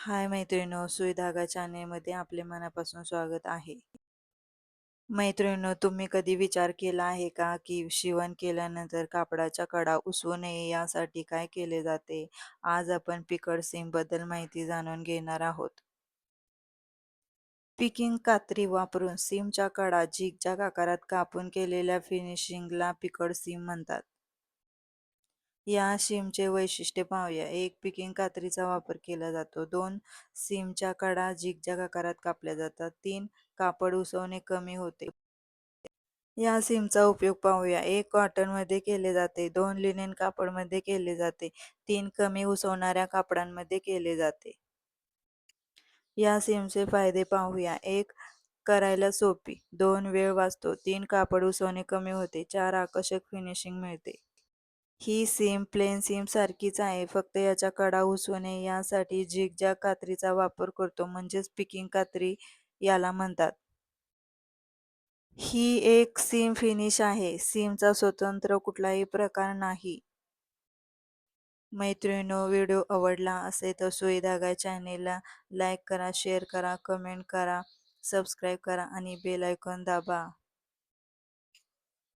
हाय मैत्रिणींनो, सुई धागा चॅनेलमध्ये आपले मनापासून स्वागत आहे. मैत्रिणींनो, तुम्ही कधी विचार केला आहे का, की शिवण केल्यानंतर कापडाच्या कडा उसवू नये यासाठी काय केले जाते? आज आपण पिकड सीमबद्दल माहिती जाणून घेणार आहोत. पिकिंग कात्री वापरून सीमच्या कडा झिगझॅग आकारात कापून केलेल्या फिनिशिंगला पिकड सीम म्हणतात. या सीमचे वैशिष्ट्य पाहूया. एक, पिकिंग कात्रीचा वापर केला जातो. 2, सीमच्या कडा झिगझॅग आकारात कापल्या जातात. 3, कापड उसवणे कमी होते. या सीमचा उपयोग पाहूया. 1, कॉटनमध्ये केले जाते. 2, लिनेन कापडमध्ये केले जाते. 3, कमी उसवणाऱ्या कापडांमध्ये केले जाते. या सीमचे फायदे पाहूया. 1, करायला सोपी. 2, वेळ वाचतो. 3, कापड उसवणे कमी होते. 4, आकर्षक फिनिशिंग मिळते. ही सीम प्लेन सीम सारखीच आहे, फक्त याच्या कडा उसवणे यासाठी झिगझॅग कात्रीचा वापर करतो, म्हणजेच पिकिंग कात्री याला म्हणतात. ही एक सीम फिनिश आहे. सीमचा स्वतंत्र कुठलाही प्रकार नाही. मैत्रिणींनो, व्हिडिओ आवडला असेल तर सुई धागा चॅनेलला लाईक करा, शेअर करा, कमेंट करा, सबस्क्राईब करा आणि बेल आयकॉन दाबा.